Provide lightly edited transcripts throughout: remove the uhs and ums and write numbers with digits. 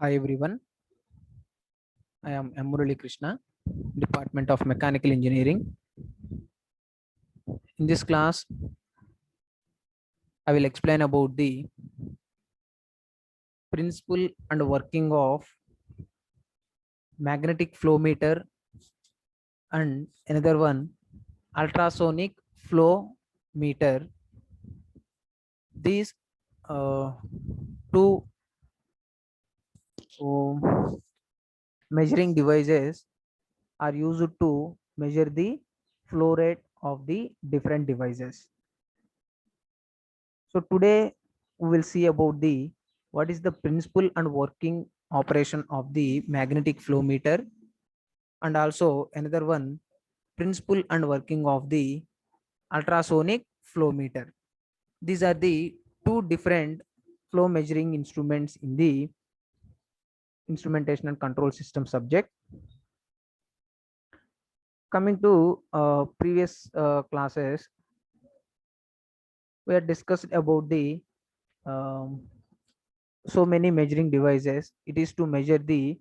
Hi everyone, I am M. Murali Krishna, Department of Mechanical Engineering. In this class, I will explain about the principle and working of magnetic flow meter and another one ultrasonic flow meter. These two measuring devices are used to measure the flow rate of the different devices. So today we will see about the what is the principle and working operation of the magnetic flow meter, and also another one principle and working of the ultrasonic flow meter. These are the two different flow measuring instruments in the instrumentation and control system subject. Coming to previous classes, we had discussed about the um, so many measuring devices. It is to measure the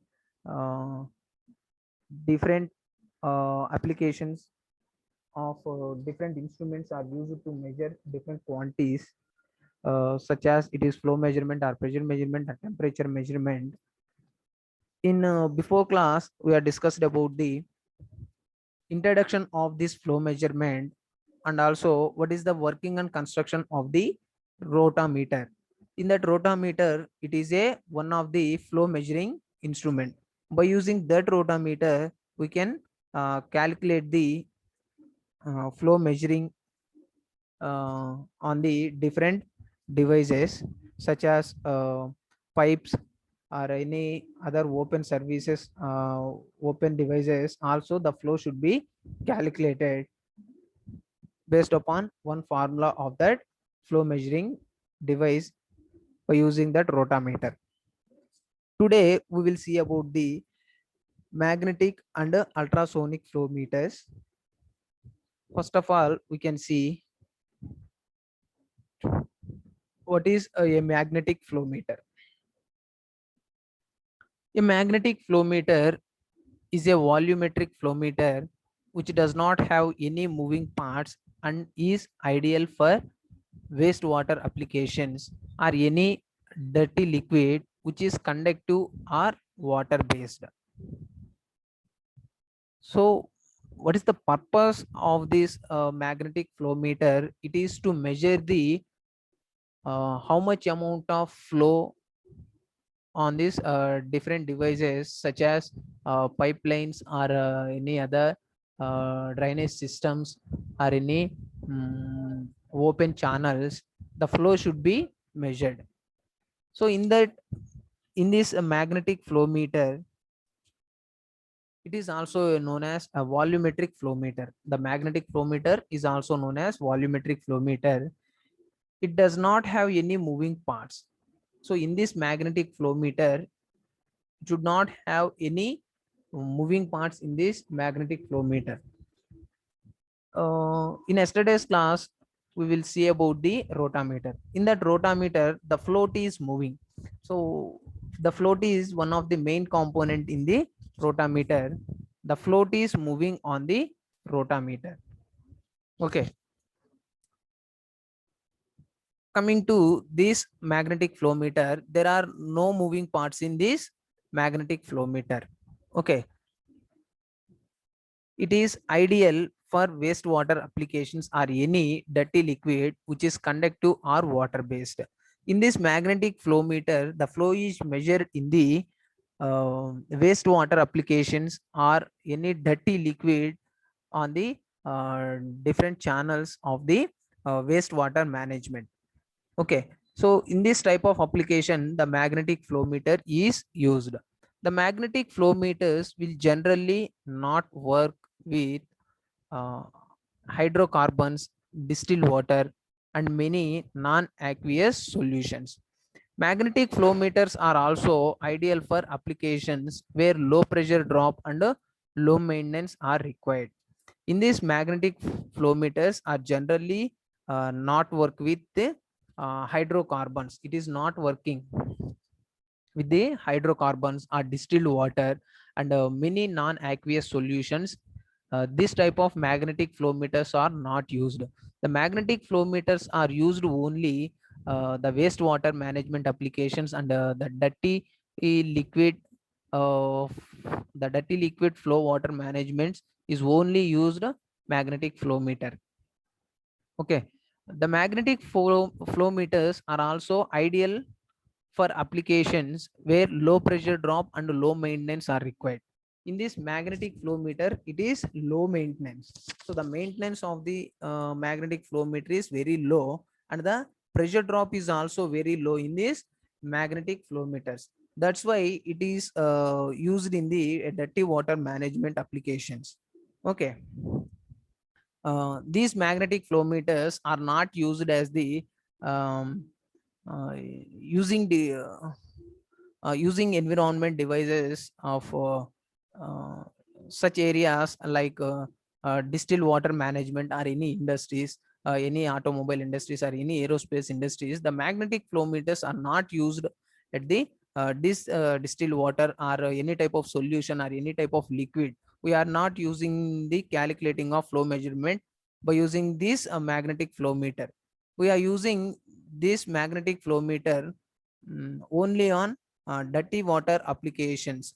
uh, different applications of different instruments are used to measure different quantities, such as it is flow measurement or pressure measurement or temperature measurement. In before class we are discussed about the introduction of this flow measurement, and also what is the working and construction of the rotameter. In that rotameter, it is a one of the flow measuring instrument. By using that rotameter, we can calculate the flow measuring on the different devices, such as pipes or any other open services, open devices. Also the flow should be calculated based upon one formula of that flow measuring device by using that rotameter. Today we will see about the magnetic and ultrasonic flow meters. First of all, we can see what is a magnetic flow meter. A magnetic flow meter is a volumetric flow meter which does not have any moving parts and is ideal for wastewater applications or any dirty liquid which is conductive or water based. So what is the purpose of this magnetic flow meter? It is to measure the how much amount of flow on these different devices, such as pipelines or any other drainage systems or any open channels. The flow should be measured. So in this magnetic flow meter, it is also known as a volumetric flow meter. The magnetic flow meter is also known as volumetric flow meter. It does not have any moving parts. So in this magnetic flow meter, it should not have any moving parts in this magnetic flow meter. In yesterday's class, we will see about the rotameter. In that rotameter, the float is moving. So the float is one of the main component in the rotameter. The float is moving on the rotameter. Okay. Coming to this magnetic flow meter, there are no moving parts in this magnetic flow meter. Okay. It is ideal for wastewater applications or any dirty liquid which is conductive or water based. In this magnetic flow meter, the flow is measured in the wastewater applications or any dirty liquid on the different channels of the wastewater management. Okay, so in this type of application, the magnetic flow meter is used. The magnetic flow meters will generally not work with uh, hydrocarbons, distilled water, and many non-aqueous solutions. Magnetic flow meters are also ideal for applications where low pressure drop and low maintenance are required. In this, magnetic flow meters are generally not work with hydrocarbons. It is not working with the hydrocarbons or distilled water and many non-aqueous solutions. This type of magnetic flow meters are not used. The magnetic flow meters are used only the wastewater management applications and the liquid uh, the dirty liquid flow water management is only used magnetic flow meter. Okay, the magnetic flow meters are also ideal for applications where low pressure drop and low maintenance are required. In this magnetic flow meter, it is low maintenance. So the maintenance of the magnetic flow meter is very low, and the pressure drop is also very low in this magnetic flow meters. That's why it is used in the dirty water management applications. Okay. These magnetic flow meters are not used as the um, uh, using the using environment devices of uh, such areas like distilled water management or any industries, any automobile industries or any aerospace industries. The magnetic flow meters are not used at the distilled water or any type of solution or any type of liquid. We are not using the calculating of flow measurement by using this magnetic flow meter. We are using this magnetic flow meter only on dirty water applications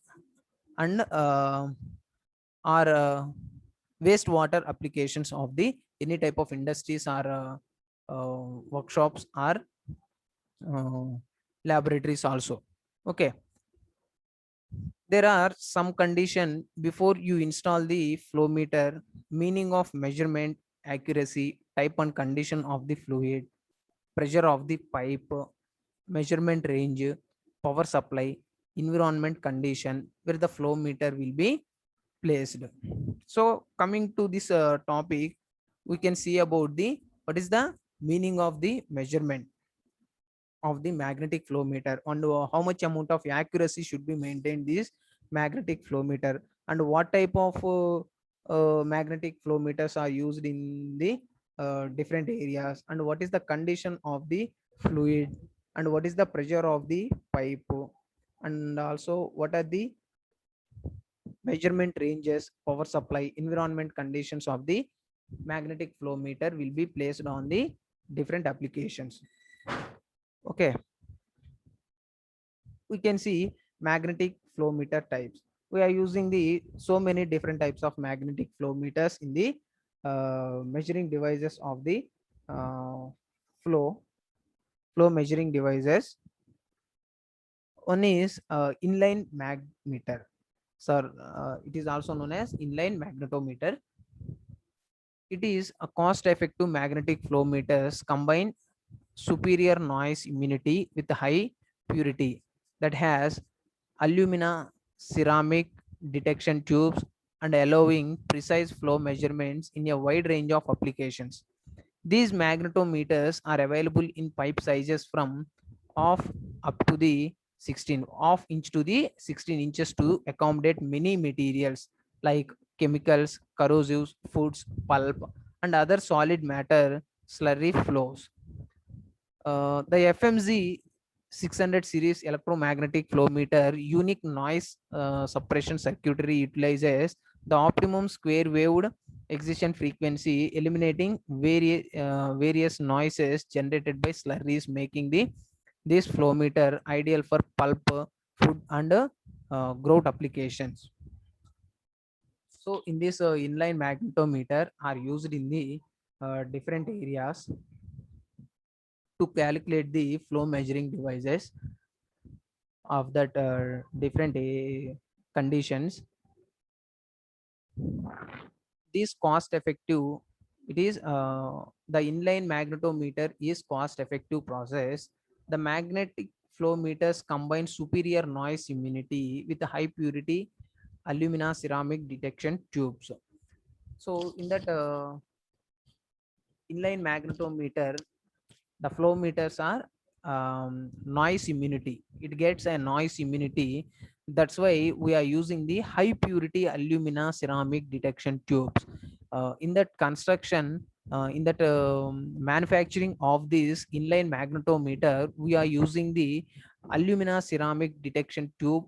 and or wastewater applications of the any type of industries or workshops or uh, laboratories also. Okay, there are some condition before you install the flow meter: meaning of measurement, accuracy, type and condition of the fluid, pressure of the pipe, measurement range, power supply, environment condition where the flow meter will be placed. So coming to this topic, we can see about the what is the meaning of the measurement of the magnetic flow meter and how much amount of accuracy should be maintained this magnetic flow meter, and what type of magnetic flow meters are used in the different areas, and what is the condition of the fluid, and what is the pressure of the pipe, and also what are the measurement ranges, power supply, environment conditions of the magnetic flow meter will be placed on the different applications. Okay, we can see magnetic flow meter types. We are using the so many different types of magnetic flow meters in the measuring devices of the uh, flow measuring devices. One is inline magneter. So it is also known as inline magnetometer. It is a cost-effective magnetic flow meters combine superior noise immunity with high purity that has alumina ceramic detection tubes and allowing precise flow measurements in a wide range of applications. These magnetometers are available in pipe sizes from off up to the 16 off inch to the 16 inches to accommodate many materials like chemicals, corrosives, foods, pulp, and other solid matter slurry flows. The FMZ 600 series electromagnetic flow meter unique noise suppression circuitry utilizes the optimum square waved excitation frequency, eliminating various noises generated by slurries, making this flow meter ideal for pulp, food, and growth applications. So in this inline magnetometer are used in the different areas to calculate the flow measuring devices of that different conditions. This cost effective, it is the inline magnetometer is cost effective process. The magnetic flow meters combine superior noise immunity with high purity alumina ceramic detection tubes. So in that inline magnetometer, the flow meters are noise immunity. It gets a noise immunity. That's why we are using the high purity alumina ceramic detection tubes. In that construction, in that manufacturing of this inline magnetometer, we are using the alumina ceramic detection tube,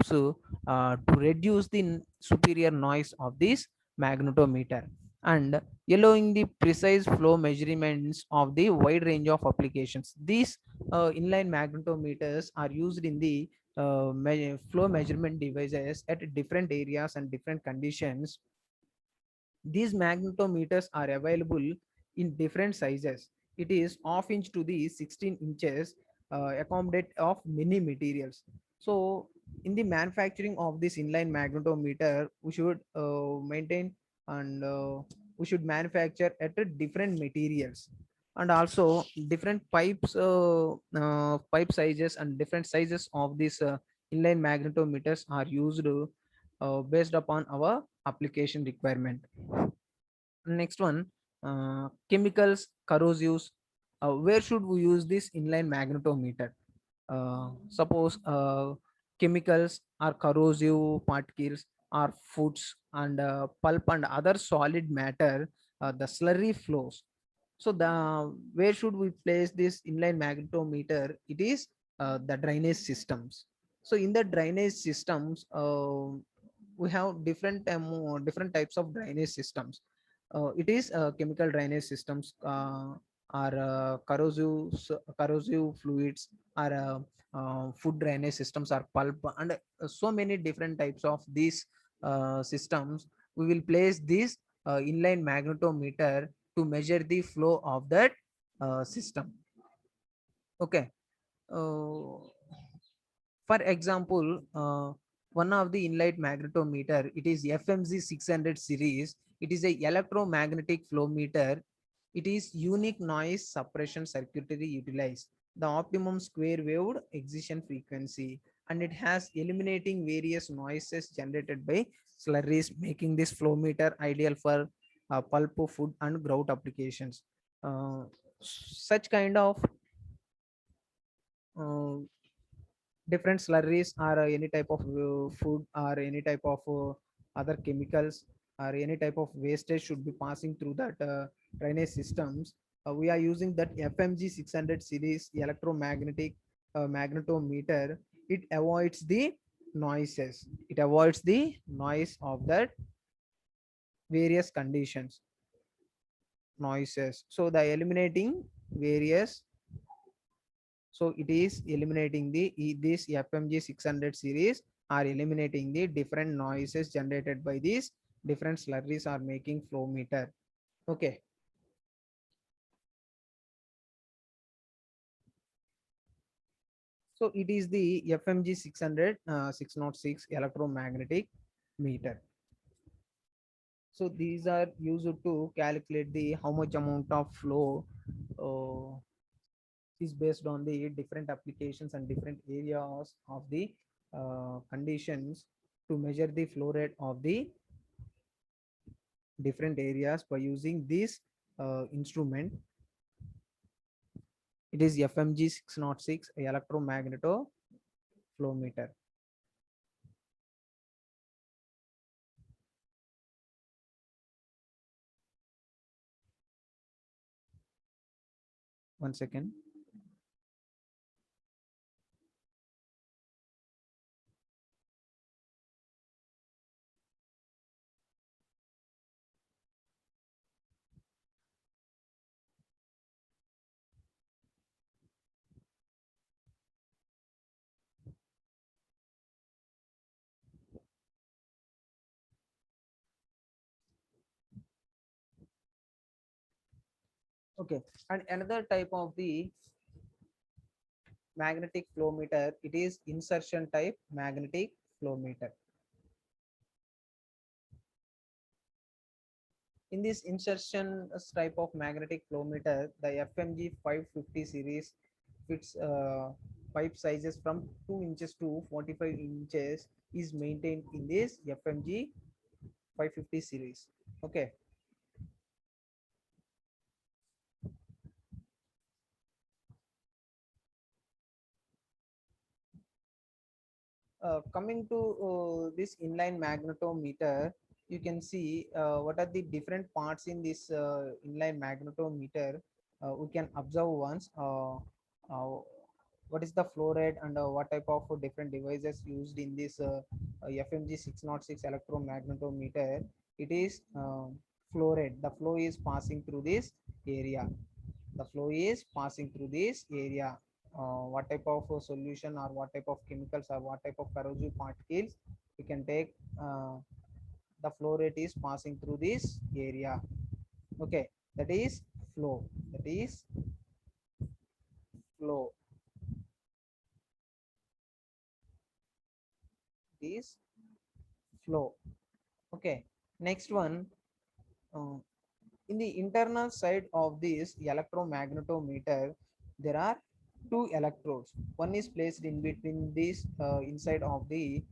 so to reduce the superior noise of this magnetometer, and allowing the precise flow measurements of the wide range of applications. These inline magnetometers are used in the flow measurement devices at different areas and different conditions. These magnetometers are available in different sizes. It is half inch to the 16 inches, accommodate of many materials. So in the manufacturing of this inline magnetometer, we should maintain, and we should manufacture at a different materials, and also different pipes, pipe sizes and different sizes of these inline magnetometers are used based upon our application requirement. Next one, chemicals, corrosives. Where should we use this inline magnetometer? Suppose chemicals or corrosive particles or foods and pulp and other solid matter, the slurry flows. So the where should we place this inline magnetometer? It is the drainage systems. So in the drainage systems, we have different types of drainage systems. It is chemical drainage systems, or corrosive fluids, or food drainage systems, or pulp, and so many different types of these systems. We will place this inline magnetometer to measure the flow of that system. Okay. uh, for example, one of the inlight magnetometer, it is FMG 600 series. It is a electromagnetic flow meter. It is unique noise suppression circuitry utilized the optimum square wave excitation frequency, and it has eliminating various noises generated by slurries, making this flow meter ideal for pulp, food, and grout applications. Such kind of uh, different slurries, or any type of food, or any type of other chemicals, or any type of wastage should be passing through that drainage systems. We are using that FMG 600 series electromagnetic magnetometer. It avoids the noises, it avoids the noise of that various conditions, noises. So the eliminating various, so it is eliminating this FMG 600 series are eliminating the different noises generated by these different slurries are making flow meter. Okay. So it is the FMG 600 606 electromagnetic meter. So these are used to calculate the how much amount of flow uh, is based on the different applications and different areas of the conditions, to measure the flow rate of the different areas by using this instrument. It is FMG 606 electromagnetoflow meter. One second. Okay. And another type of the magnetic flow meter, it is insertion type magnetic flow meter. In this insertion type of magnetic flow meter, the FMG 550 series fits pipe sizes from 2 inches to 45 inches is maintained in this FMG 550 series. Okay. Coming to this inline magnetometer, you can see what are the different parts in this inline magnetometer. We can observe once. what is the flow rate and what type of different devices used in this FMG 606 electromagnetometer. It is flow rate. The flow is passing through this area. The flow is passing through this area. What type of solution or what type of chemicals or what type of corrosive particles we can take. The flow rate is passing through this area. Okay, that is flow. That is flow. Is flow. Okay, next one. uh, in the internal side of this electromagnetometer, there are two electrodes. One is placed in between this inside of the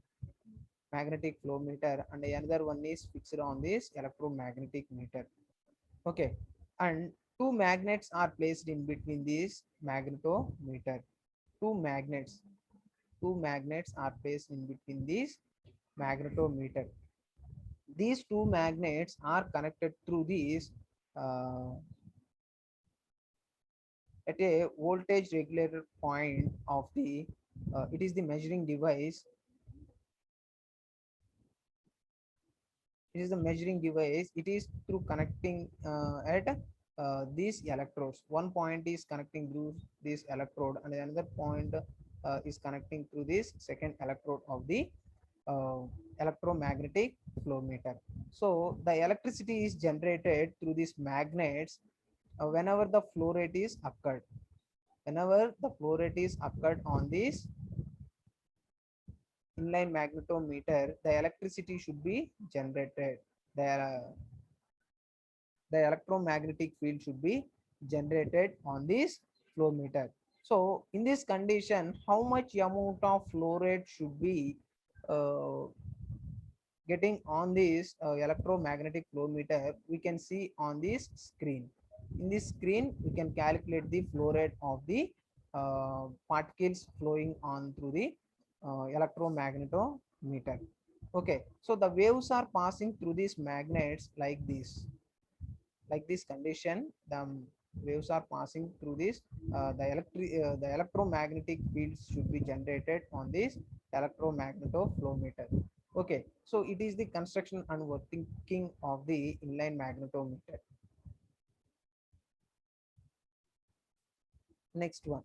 magnetic flow meter, and the another one is fixed on this electromagnetic meter. Okay, and two magnets are placed in between this magnetometer. Two magnets, two magnets are placed in between this magnetometer. These two magnets are connected through these uh, at a voltage regulator point of the it is the measuring device. It is the measuring device. It is through connecting at these electrodes. One point is connecting through this electrode and another point is connecting through this second electrode of the uh, electromagnetic flow meter. So the electricity is generated through these magnets whenever the flow rate is occurred. Whenever the flow rate is occurred on this inline magnetometer, the electricity should be generated. The electromagnetic field should be generated on this flow meter. So in this condition, how much amount of flow rate should be uh, getting on this electromagnetic flow meter, we can see on this screen. In this screen, we can calculate the flow rate of the particles flowing on through the electromagnetometer. Okay, so the waves are passing through these magnets like this. Like this condition, the waves are passing through this. The electromagnetic fields should be generated on this electromagnetoflowmeter. Okay, so it is the construction and working of the inline magnetometer. Next one,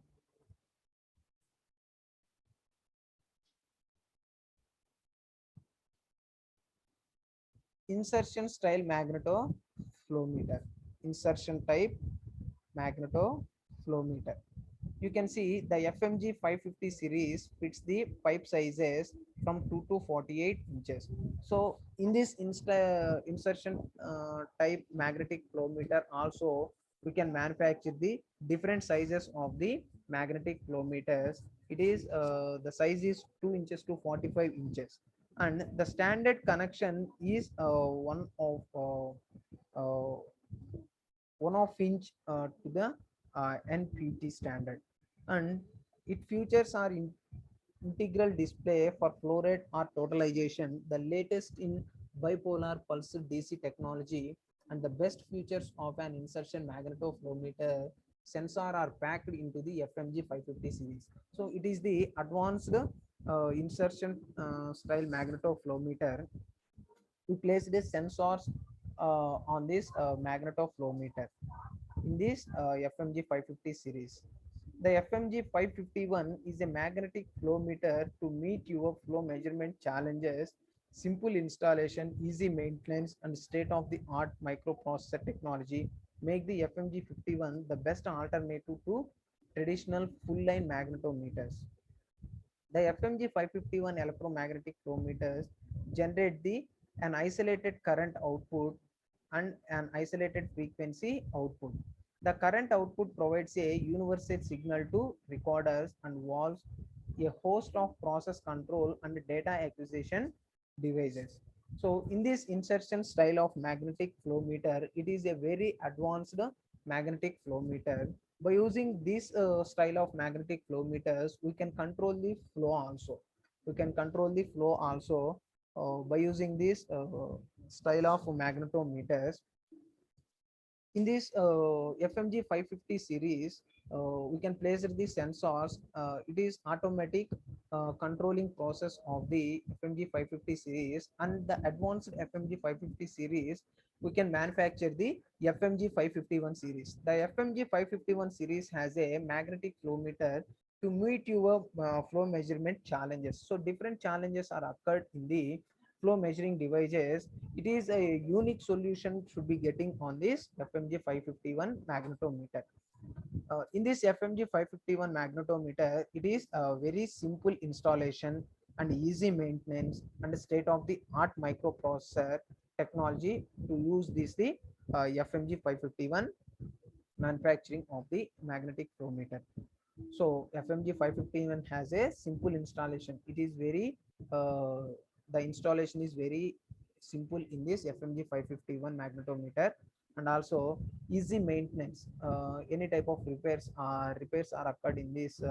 insertion style magnetoflowmeter. Insertion type magnetoflowmeter. You can see the FMG 550 series fits the pipe sizes from 2 to 48 inches. So in this insertion type magnetic flow meter also, we can manufacture the different sizes of the magnetic flow meters. It is the size is 2 inches to 45 inches, and the standard connection is uh, 1/2 inch to the NPT standard, and it features are integral display for flow rate or totalization, the latest in bipolar pulsed DC technology, and the best features of an insertion magnetoflowmeter sensor are packed into the FMG 550 series. So it is the advanced insertion style magnetoflowmeter. We placed the sensors on this magnetoflowmeter in this FMG 550 series. The FMG 551 is a magnetic flow meter to meet your flow measurement challenges. Simple installation, easy maintenance, and state-of-the-art microprocessor technology make the FMG 51 the best alternative to traditional full-line magnetometers. The FMG 551 electromagnetic flow meters generate an isolated current output and an isolated frequency output. The current output provides a universal signal to recorders and valves, a host of process control and data acquisition devices. So in this insertion style of magnetic flow meter, it is a very advanced magnetic flow meter. By using this style of magnetic flow meters, we can control the flow also. We can control the flow also by using this style of magnetometers. In this FMG 550 series, we can place the sensors. It is automatic controlling process of the FMG 550 series, and the advanced FMG 550 series we can manufacture the FMG 551 series. The FMG 551 series has a magnetic flow meter to meet your flow measurement challenges. So different challenges are occurred in the flow measuring devices. It is a unique solution should be getting on this FMG 551 magnetometer. In this FMG 551 magnetometer, it is a very simple installation and easy maintenance and state of the art microprocessor technology to use this the FMG 551 manufacturing of the magnetic flow meter. So FMG 551 has a simple installation. It is very the installation is very simple in this FMG 551 magnetometer, and also easy maintenance. Any type of repairs are occurred in this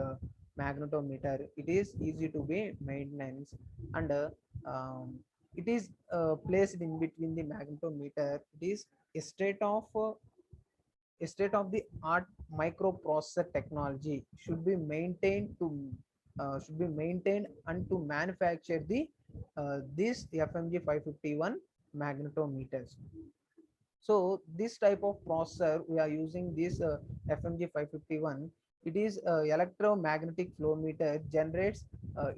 magnetometer. It is easy to be maintenance, and it is placed in between the magnetometer. It is a state of the art microprocessor technology should be maintained and to manufacture the this FMG 551 magnetometers. So this type of processor we are using this FMG 551. It is electromagnetic flow meter generates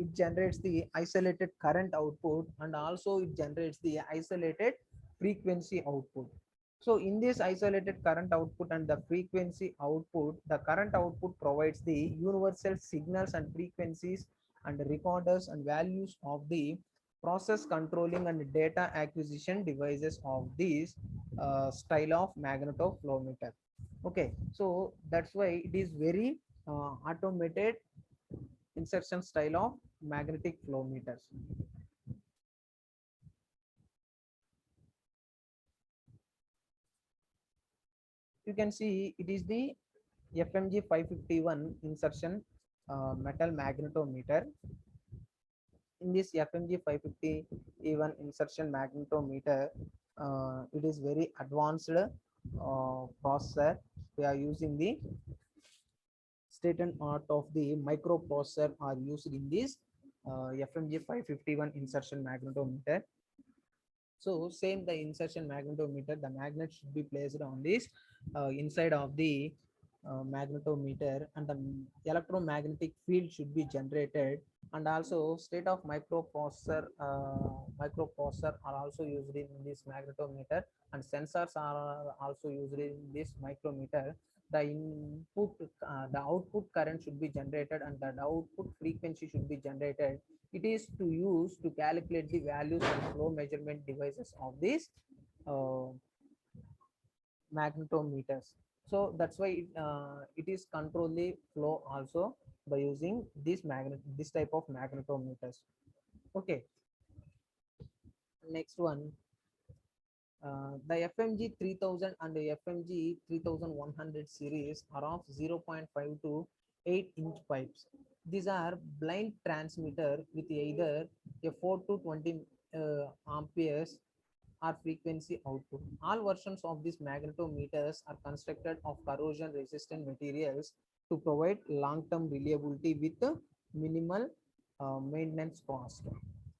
it generates the isolated current output, and also it generates the isolated frequency output. So in this isolated current output and the frequency output, the current output provides the universal signals and frequencies and recorders and values of the process controlling and data acquisition devices of these style of magnetofluometer. Okay, so that's why it is very automated insertion style of magnetic flow meters. You can see it is the FMG 551 insertion metal magnetometer. In this FMG 551 insertion magnetometer, it is very advanced processor. We are using the state and art of the microprocessor are used in this FMG 551 insertion magnetometer. So same the insertion magnetometer, the magnet should be placed on this inside of the magnetometer, and the electromagnetic field should be generated, and also state of microprocessor are also used in this magnetometer, and sensors are also used in this micrometer. The input the output current should be generated, and the output frequency should be generated. It is to use to calculate the values and flow measurement devices of these uh, magnetometers. So that's why it is control the flow also by using this type of magnetometers. Okay, next one, the FMG 3000 and the FMG 3100 series are of 0.5 to 8-inch pipes. These are blind transmitter with either a 4 to 20 amperes or frequency output. All versions of these magnetometers are constructed of corrosion resistant materials to provide long-term reliability with minimal maintenance cost.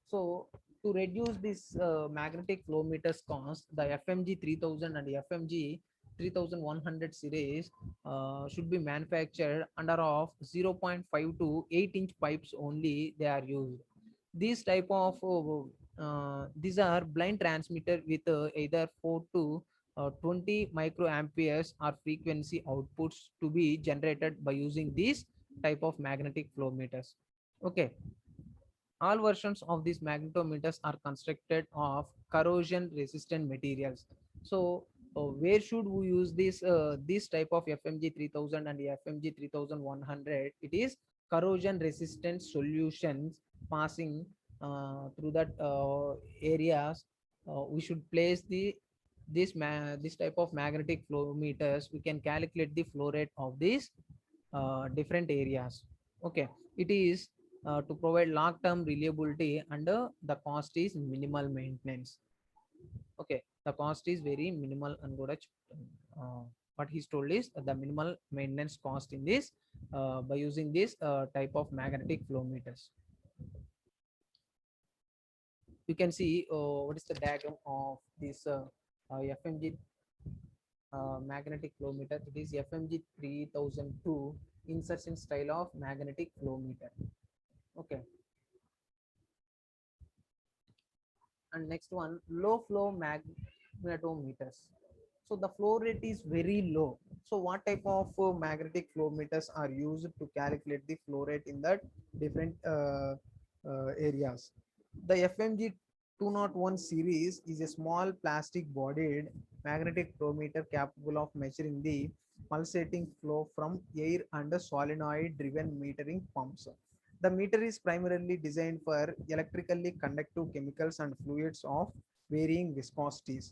So to reduce this magnetic flow meters cost, the FMG 3000 and the FMG 3100 series should be manufactured under of 0.5 to 8-inch pipes only they are used. These type of these are blind transmitter with either 4 to 20 microamperes or frequency outputs to be generated by using these type of magnetic flow meters. Okay, all versions of these magnetometers are constructed of corrosion resistant materials. So where should we use this type of FMG 3000 and the FMG 3100? It is corrosion resistant solutions passing through that areas. We should place this type of magnetic flow meters. We can calculate the flow rate of these different areas. Okay, it is to provide long-term reliability, and the cost is minimal maintenance. Okay, the cost is very minimal and కూడా చెప్తాను. what he's told is the minimal maintenance cost in this by using this type of magnetic flow meters. You can see what is the diagram of this FMG magnetic flow meter. It is FMG 3002 insertion style of magnetic flow meter. Okay. And next one, low flow magnetometers. So the flow rate is very low. So what type of magnetic flow meters are used to calculate the flow rate in that different areas? The FMG 201 series is a small plastic bodied magnetic flow meter capable of measuring the pulsating flow from air and solenoid driven metering pumps. The meter is primarily designed for electrically conductive chemicals and fluids of varying viscosities.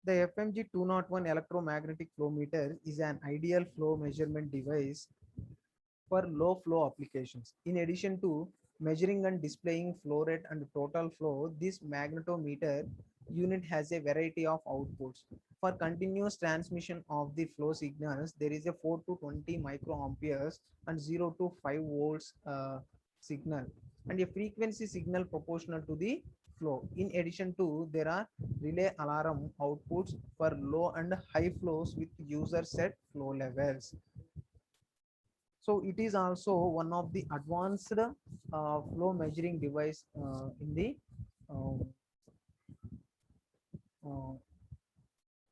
The FMG 201 electromagnetic flow meter is an ideal flow measurement device for low flow applications. In addition to measuring and displaying flow rate and total flow, this magnetometer unit has a variety of outputs. For continuous transmission of the flow signals, there is a 4 to 20 microamperes and 0 to 5 volts signal and a frequency signal proportional to the flow. In addition to, there are relay alarm outputs for low and high flows with user set flow levels. So it is also one of the advanced flow measuring device in the uh, uh,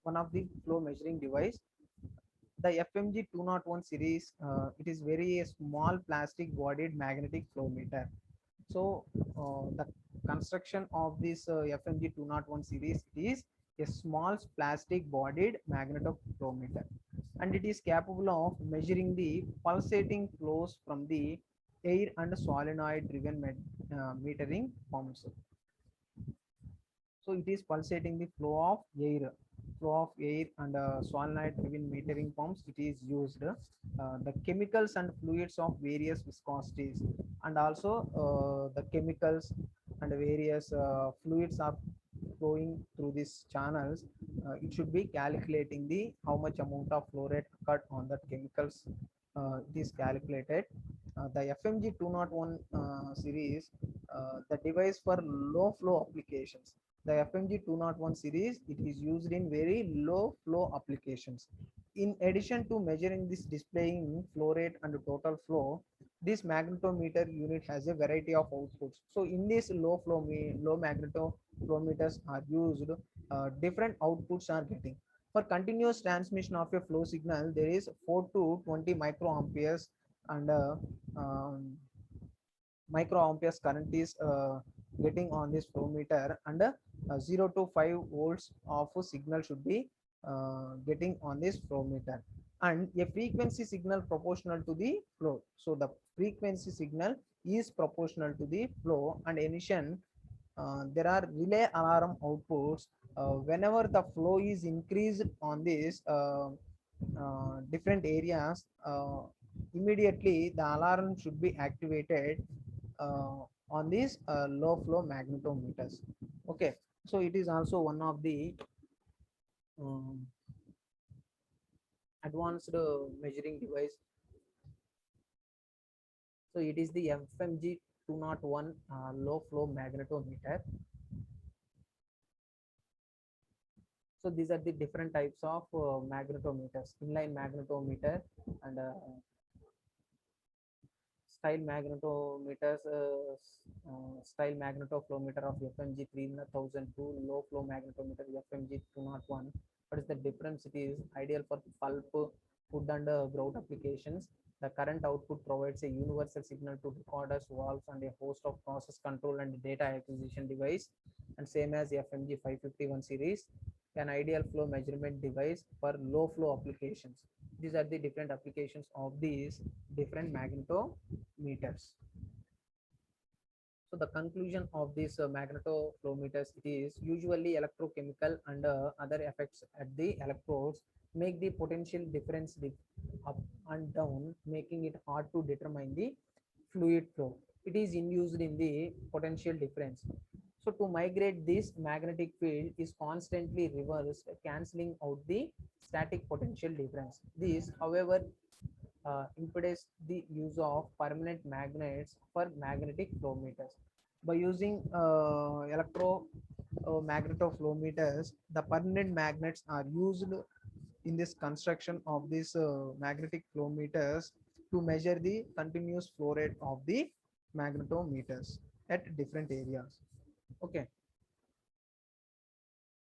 one of the flow measuring device. The FMG 201 series, it is very small plastic bodied magnetic flow meter. So the construction of this FMG 201 series is a small plastic bodied magnetoflometer, and it is capable of measuring the pulsating flows from the air and solenoid driven metering pumps. So it is pulsating the flow of air and solenoid driven metering pumps. It is used the chemicals and fluids of various viscosities, and also the chemicals and various fluids are flowing through these channels. It should be calculating the how much amount of flow rate occurred on that chemicals. It is calculated. The FMG 201 series, the device for low flow applications. The FMG 201 series, it is used in very low flow applications. In addition to measuring this displaying flow rate and total flow, this magnetometer unit has a variety of outputs. So in this low magnetoflometers are used, different outputs are getting. For continuous transmission of a flow signal, there is 4 to 20 microamperes and um, microamperes current is getting on this flow meter, and 0 to 5 volts of a signal should be getting on this flow meter, and a frequency signal proportional to the flow. So the frequency signal is proportional to the flow. And in addition, there are relay alarm outputs. Whenever the flow is increased on this different areas, immediately the alarm should be activated uh, on these low flow magnetometers. Okay, so it is also one of the um, advanced measuring device. So it is the FMG 201 low flow magnetometer. So these are the different types of magnetometers: inline magnetometer and style magnetoflometer of FMG 3002, low flow magnetometer FMG 201. What is the difference? It is ideal for pulp, food and grout applications. The current output provides a universal signal to recorders, valves, and a host of process control and data acquisition device, and same as FMG 551 series, an ideal flow measurement device for low flow applications. These are the different applications of these different magnetometers. So the conclusion of these magnetoflometers, it is usually electrochemical and other effects at the electrodes make the potential difference up and down, making it hard to determine the fluid flow. It is induced in the potential difference. So to migrate this magnetic field is constantly reversed, cancelling out the static potential difference. This, however, impedes the use of permanent magnets for magnetic flow meters. By using magnetoflow meters, the permanent magnets are used in this construction of these magnetic flow meters to measure the continuous flow rate of the magnetometers at different areas. Okay.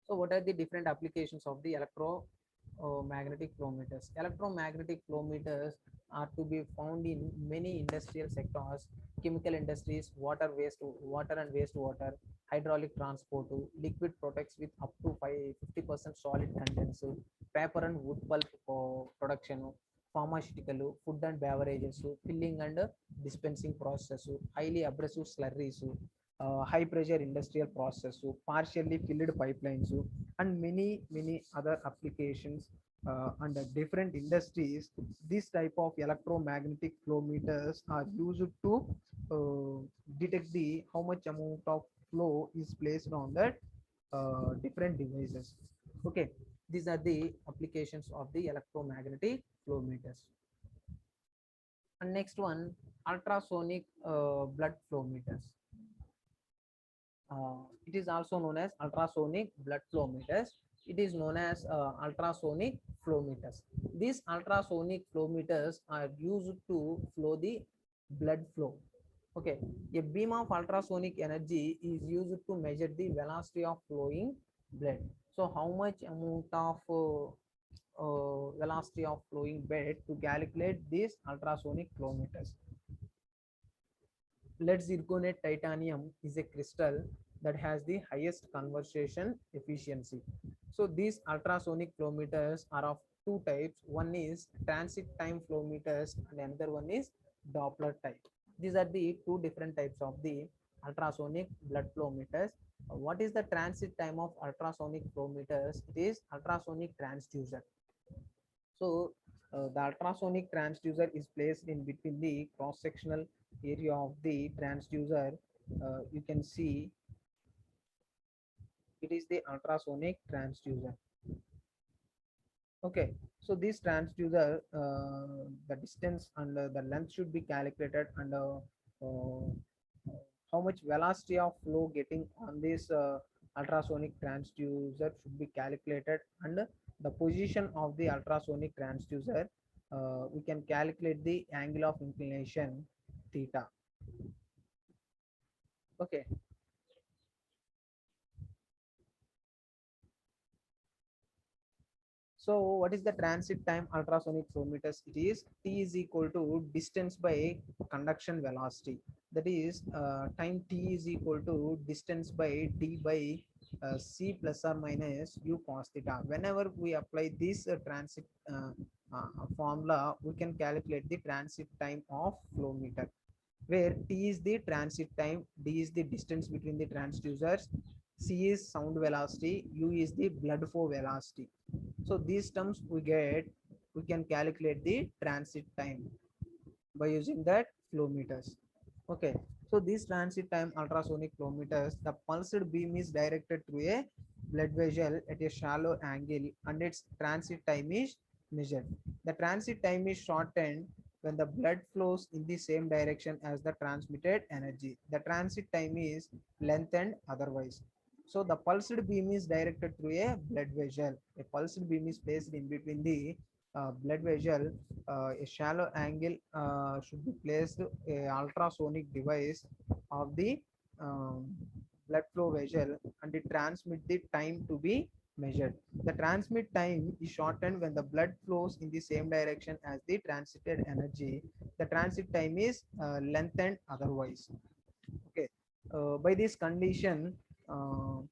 So what are the different applications of the electromagnetic flow meters? Electromagnetic flow meters are to be found in many industrial sectors: chemical industries, water and wastewater, hydraulic transport, liquid products with up to 50% solid condense, paper and wood pulp production, pharmaceutical, food and beverages, filling and dispensing process, highly abrasive slurries, high pressure industrial process, so partially filled pipelines, so, and many other applications under different industries. This type of electromagnetic flow meters are used to detect the how much amount of flow is placed on that different devices. Okay, these are the applications of the electromagnetic flow meters. And next one, ultrasonic blood flow meters. It is also known as ultrasonic blood flow meters. It is known as ultrasonic flow meters. These ultrasonic flow meters are used to flow the blood flow. Okay, a beam of ultrasonic energy is used to measure the velocity of flowing blood. So how much amount of velocity of flowing blood to calculate these ultrasonic flow meters? Lead zirconate titanium is a crystal that has the highest conversion efficiency. So these ultrasonic flow meters are of two types. One is transit time flow meters and another one is Doppler type. These are the two different types of the ultrasonic blood flow meters. What is the transit time of ultrasonic flow meters? It is ultrasonic transducer. So the ultrasonic transducer is placed in between the cross-sectional area of the transducer. You can see it is the ultrasonic transducer. Okay, so this transducer, the distance and the length should be calculated, and how much velocity of flow getting on this ultrasonic transducer should be calculated, and the position of the ultrasonic transducer, we can calculate the angle of inclination theta. Okay, so what is the transit time ultrasonic flow meters? It is T is equal to distance by conduction velocity. That is time T is equal to distance by D by C plus or minus U cos theta. Whenever we apply this transit formula, we can calculate the transit time of flow meter, where T is the transit time, D is the distance between the transducers, C is sound velocity, U is the blood flow velocity. So these terms we can calculate the transit time by using that flow meters. Okay, so these transit time ultrasonic flow meters, the pulsed beam is directed through a blood vessel at a shallow angle and its transit time is measured. The transit time is shortened when the blood flows in the same direction as the transmitted energy. The transit time is lengthened otherwise. So the pulsed beam is directed through a blood vessel. A pulsed beam is placed in between the blood vessel. A shallow angle should be placed a ultrasonic device of the um, blood flow vessel, and it transmit the time to be measured. The transmit time is shortened when the blood flows in the same direction as the transited energy. The transit time is lengthened otherwise. Okay, by this condition, uh,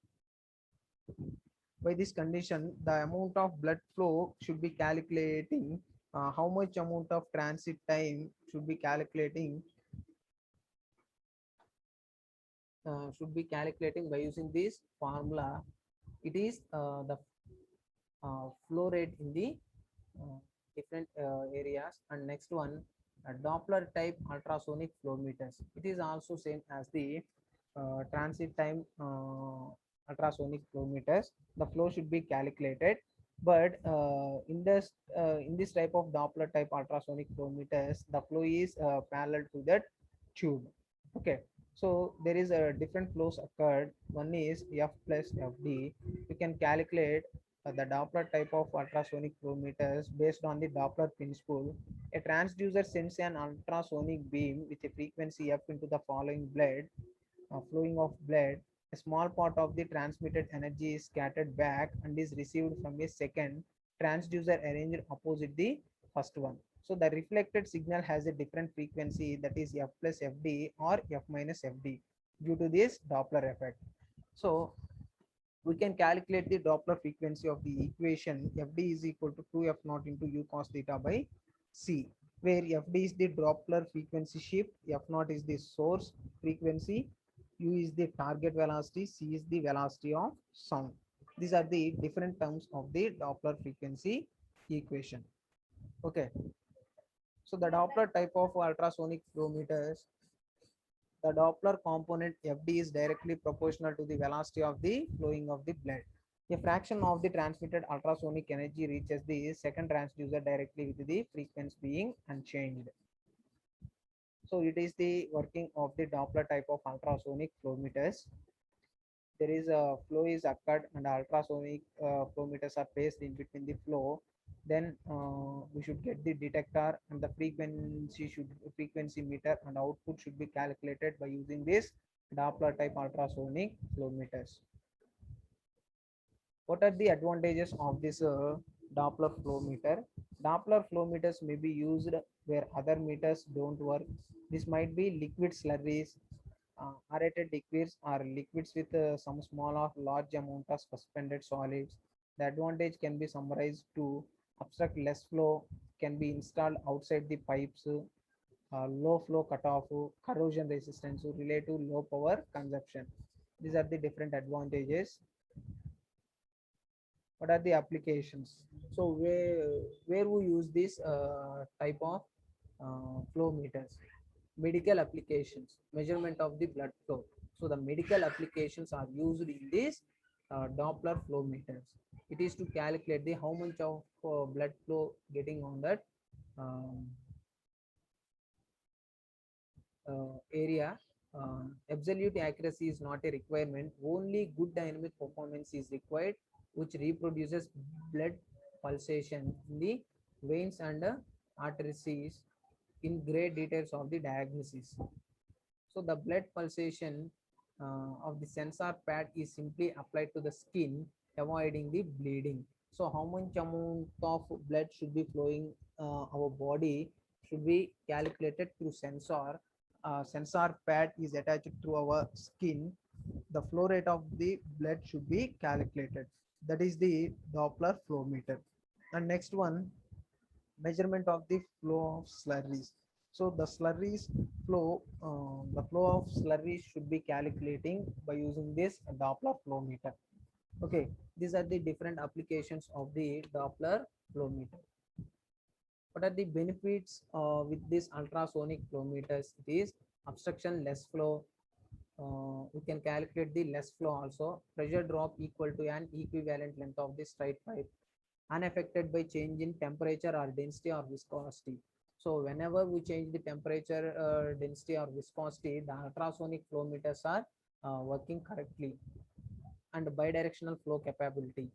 the amount of blood flow should be calculating, how much amount of transit time should be calculating by using this formula. It is the flow rate in the different areas. And next one, Doppler type ultrasonic flow meters. It is also same as the transit time ultrasonic flow meters, the flow should be calculated. But in this type of Doppler type ultrasonic flow meters, the flow is parallel to that tube. Okay, so there is a different flows occurred. One is F plus FD. You can calculate the Doppler type of ultrasonic flow meters based on the Doppler principle. A transducer sends an ultrasonic beam with a frequency F into the following blood flowing of blood. A small part of the transmitted energy is scattered back and is received from a second transducer arranged opposite the first one. So the reflected signal has a different frequency, that is F plus FD or F minus FD, due to this Doppler effect. So we can calculate the Doppler frequency of the equation. FD is equal to 2F naught into U cos theta by C, where FD is the Doppler frequency shift, F naught is the source frequency, U is the target velocity, C is the velocity of sound. These are the different terms of the Doppler frequency equation. Okay, so the Doppler type of ultrasonic flow meters, the Doppler component FD is directly proportional to the velocity of the flowing of the blood. A fraction of the transmitted ultrasonic energy reaches the second transducer directly with the frequency being unchanged. So it is the working of the Doppler type of ultrasonic flow meters. There is a flow is occurred and ultrasonic flow meters are placed in between the flow. Then we should get the detector and the frequency meter and output should be calculated by using this Doppler type ultrasonic flow meters. What are the advantages of this Doppler flow meter? Doppler flow meters may be used where other meters don't work. This might be liquid slurries, aerated liquids, or liquids with some small or large amount of suspended solids. The advantage can be summarized to obstruct less flow, can be installed outside the pipes, low flow cutoff, corrosion resistance, relative low power consumption. These are the different advantages. What are the applications? So where we use this type of flow meters? Medical applications, measurement of the blood flow. So the medical applications are used in this Doppler flow meters. It is to calculate the how much of blood flow getting on that um, area. Absolute accuracy is not a requirement. Only good dynamic performance is required, which reproduces blood pulsation in the veins and arteries in great details of the diagnosis. So the blood pulsation of the sensor pad is simply applied to the skin, avoiding the bleeding. So how much amount of blood should be flowing our body should be calculated through sensor. Sensor pad is attached to our skin. The flow rate of the blood should be calculated. That is the Doppler flow meter. And next one, measurement of the flow of slurries. So the slurries the flow of slurries should be calculating by using this Doppler flow meter. Okay, these are the different applications of the Doppler flow meter. What are the benefits with this ultrasonic flow meters? It is obstruction less flow. We can calculate the less flow also. Pressure drop equal to an equivalent length of the straight pipe, unaffected by change in temperature or density or viscosity. So whenever we change the temperature, density or viscosity, the ultrasonic flow meters are working correctly. And bidirectional flow capability.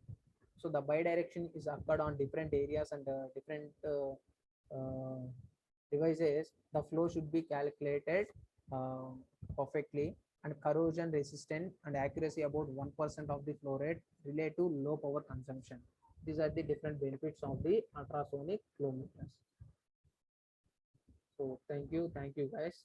So the bidirection is occurred on different areas and different uh, devices. The flow should be calculated uh, perfectly, and corrosion resistant and accuracy about 1% of the flow rate, relate to low power consumption. These are the different benefits of the ultrasonic flow meters. So thank you guys.